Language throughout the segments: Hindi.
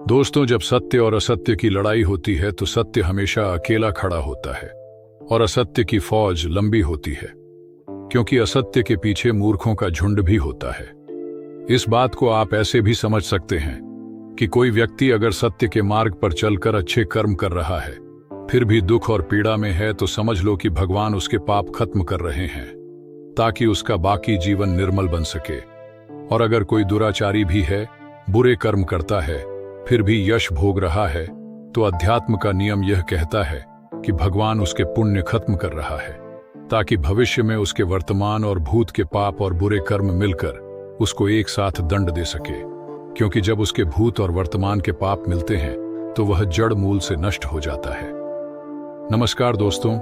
दोस्तों, जब सत्य और असत्य की लड़ाई होती है तो सत्य हमेशा अकेला खड़ा होता है और असत्य की फौज लंबी होती है, क्योंकि असत्य के पीछे मूर्खों का झुंड भी होता है। इस बात को आप ऐसे भी समझ सकते हैं कि कोई व्यक्ति अगर सत्य के मार्ग पर चलकर अच्छे कर्म कर रहा है, फिर भी दुख और पीड़ा में है, तो समझ लो कि भगवान उसके पाप खत्म कर रहे हैं ताकि उसका बाकी जीवन निर्मल बन सके। और अगर कोई दुराचारी भी है, बुरे कर्म करता है, फिर भी यश भोग रहा है, तो अध्यात्म का नियम यह कहता है कि भगवान उसके पुण्य खत्म कर रहा है ताकि भविष्य में उसके वर्तमान और भूत के पाप और बुरे कर्म मिलकर उसको एक साथ दंड दे सके। क्योंकि जब उसके भूत और वर्तमान के पाप मिलते हैं तो वह जड़ मूल से नष्ट हो जाता है। नमस्कार दोस्तों,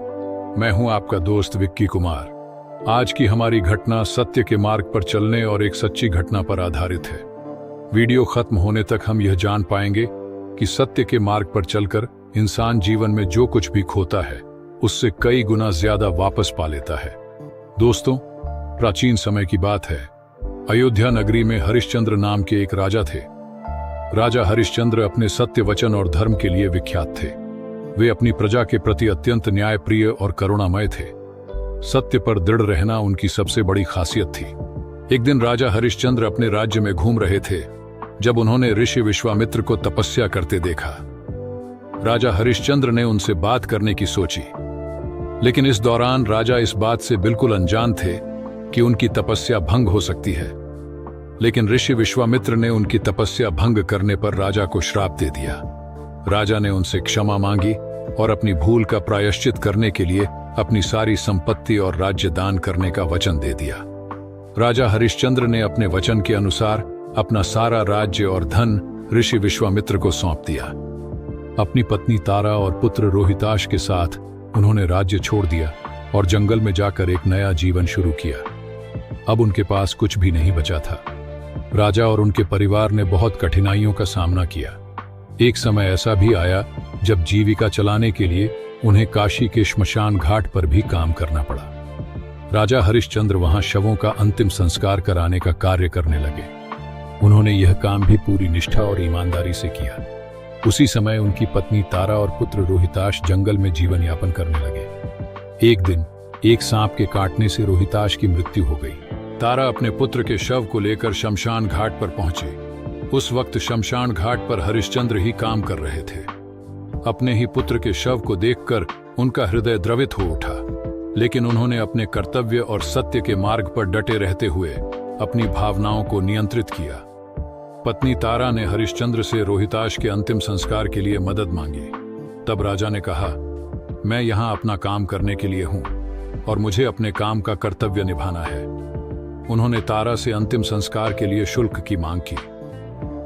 मैं हूं आपका दोस्त विक्की कुमार। आज की हमारी घटना सत्य के मार्ग पर चलने और एक सच्ची घटना पर आधारित है। वीडियो खत्म होने तक हम यह जान पाएंगे कि सत्य के मार्ग पर चलकर इंसान जीवन में जो कुछ भी खोता है उससे कई गुना ज्यादा वापस पा लेता है। दोस्तों, प्राचीन समय की बात है। अयोध्या नगरी में हरिश्चंद्र नाम के एक राजा थे। राजा हरिश्चंद्र अपने सत्य वचन और धर्म के लिए विख्यात थे। वे अपनी प्रजा के प्रति अत्यंत न्यायप्रिय और करुणामय थे। सत्य पर दृढ़ रहना उनकी सबसे बड़ी खासियत थी। एक दिन राजा हरिश्चंद्र अपने राज्य में घूम रहे थे जब उन्होंने ऋषि विश्वामित्र को तपस्या करते देखा। राजा हरिश्चंद्र ने उनसे बात करने की सोची, लेकिन इस दौरान राजा इस बात से बिल्कुल अनजान थे कि उनकी तपस्या भंग हो सकती है। लेकिन ऋषि विश्वामित्र ने उनकी तपस्या भंग करने पर राजा को श्राप दे दिया। राजा ने उनसे क्षमा मांगी और अपनी भूल का प्रायश्चित करने के लिए अपनी सारी संपत्ति और राज्य दान करने का वचन दे दिया। राजा हरिश्चंद्र ने अपने वचन के अनुसार अपना सारा राज्य और धन ऋषि विश्वामित्र को सौंप दिया। अपनी पत्नी तारा और पुत्र रोहिताश के साथ उन्होंने राज्य छोड़ दिया और जंगल में जाकर एक नया जीवन शुरू किया। अब उनके पास कुछ भी नहीं बचा था। राजा और उनके परिवार ने बहुत कठिनाइयों का सामना किया। एक समय ऐसा भी आया जब जीविका चलाने के लिए उन्हें काशी के श्मशान घाट पर भी काम करना पड़ा। राजा हरिश्चंद्र वहां शवों का अंतिम संस्कार कराने का कार्य करने लगे। उन्होंने यह काम भी पूरी निष्ठा और ईमानदारी से किया। उसी समय उनकी पत्नी तारा और पुत्र रोहिताश जंगल में जीवन यापन करने लगे। एक दिन एक सांप के काटने से रोहिताश की मृत्यु हो गई। तारा अपने पुत्र के शव को लेकर शमशान घाट पर पहुंचे। उस वक्त शमशान घाट पर हरिश्चंद्र ही काम कर रहे थे। अपने ही पुत्र के शव को देखकर उनका हृदय द्रवित हो उठा, लेकिन उन्होंने अपने कर्तव्य और सत्य के मार्ग पर डटे रहते हुए अपनी भावनाओं को नियंत्रित किया। पत्नी तारा ने हरिश्चंद्र से रोहिताश के अंतिम संस्कार के लिए मदद मांगी। तब राजा ने कहा, मैं यहां अपना काम करने के लिए हूं और मुझे अपने काम का कर्तव्य निभाना है। उन्होंने तारा से अंतिम संस्कार के लिए शुल्क की मांग की।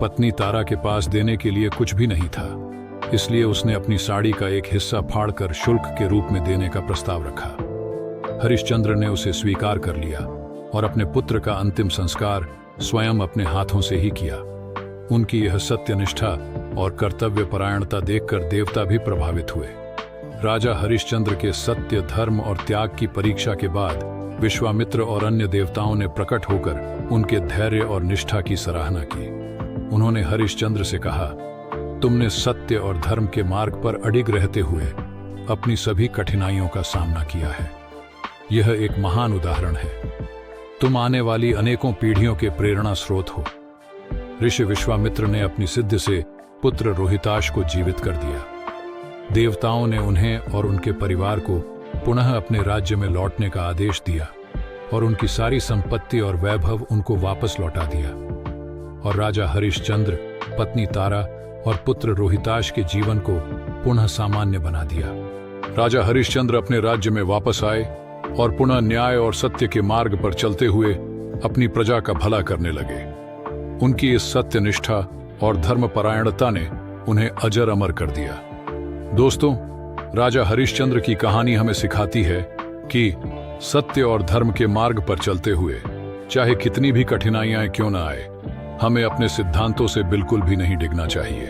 पत्नी तारा के पास देने के लिए कुछ भी नहीं था, इसलिए उसने अपनी साड़ी का एक हिस्सा फाड़कर शुल्क के रूप में देने का प्रस्ताव रखा। हरिश्चंद्र ने उसे स्वीकार कर लिया और अपने पुत्र का अंतिम संस्कार स्वयं अपने हाथों से ही किया। उनकी यह सत्यनिष्ठा और कर्तव्य परायणता देखकर देवता भी प्रभावित हुए। राजा हरिश्चंद्र के सत्य, धर्म और त्याग की परीक्षा के बाद विश्वामित्र और अन्य देवताओं ने प्रकट होकर उनके धैर्य और निष्ठा की सराहना की। उन्होंने हरिश्चंद्र से कहा, तुमने सत्य और धर्म के मार्ग पर अडिग रहते हुए अपनी सभी कठिनाइयों का सामना किया है। यह एक महान उदाहरण है। तुम आने वाली अनेकों पीढ़ियों के प्रेरणा स्रोत हो। ऋषि विश्वामित्र ने अपनी सिद्धि से पुत्र रोहिताश को जीवित कर दिया। देवताओं ने उन्हें और उनके परिवार को पुनः अपने राज्य में लौटने का आदेश दिया और उनकी सारी संपत्ति और वैभव उनको वापस लौटा दिया। और राजा हरिश्चंद्र, पत्नी तारा और पुत्र रोहिताश के जीवन को पुनः सामान्य बना दिया। राजा हरिश्चंद्र अपने राज्य में वापस आए और पुनः न्याय और सत्य के मार्ग पर चलते हुए अपनी प्रजा का भला करने लगे। उनकी इस सत्यनिष्ठा और धर्मपरायणता ने उन्हें अजर अमर कर दिया। दोस्तों, राजा हरिश्चंद्र की कहानी हमें सिखाती है कि सत्य और धर्म के मार्ग पर चलते हुए चाहे कितनी भी कठिनाइयां क्यों न आए, हमें अपने सिद्धांतों से बिल्कुल भी नहीं डिगना चाहिए।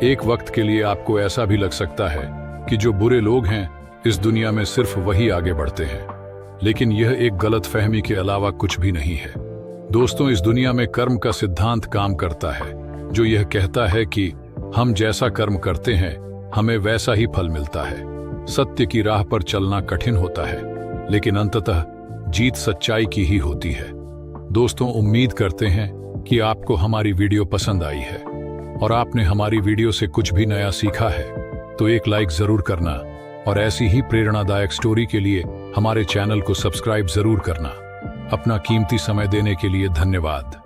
एक वक्त के लिए आपको ऐसा भी लग सकता है कि जो बुरे लोग हैं इस दुनिया में सिर्फ वही आगे बढ़ते हैं, लेकिन यह एक गलतफहमी के अलावा कुछ भी नहीं है। दोस्तों, इस दुनिया में कर्म का सिद्धांत काम करता है, जो यह कहता है कि हम जैसा कर्म करते हैं हमें वैसा ही फल मिलता है। सत्य की राह पर चलना कठिन होता है, लेकिन अंततः जीत सच्चाई की ही होती है। दोस्तों, उम्मीद करते हैं कि आपको हमारी वीडियो पसंद आई है और आपने हमारी वीडियो से कुछ भी नया सीखा है तो एक लाइक जरूर करना और ऐसी ही प्रेरणादायक स्टोरी के लिए हमारे चैनल को सब्सक्राइब जरूर करना। अपना कीमती समय देने के लिए धन्यवाद।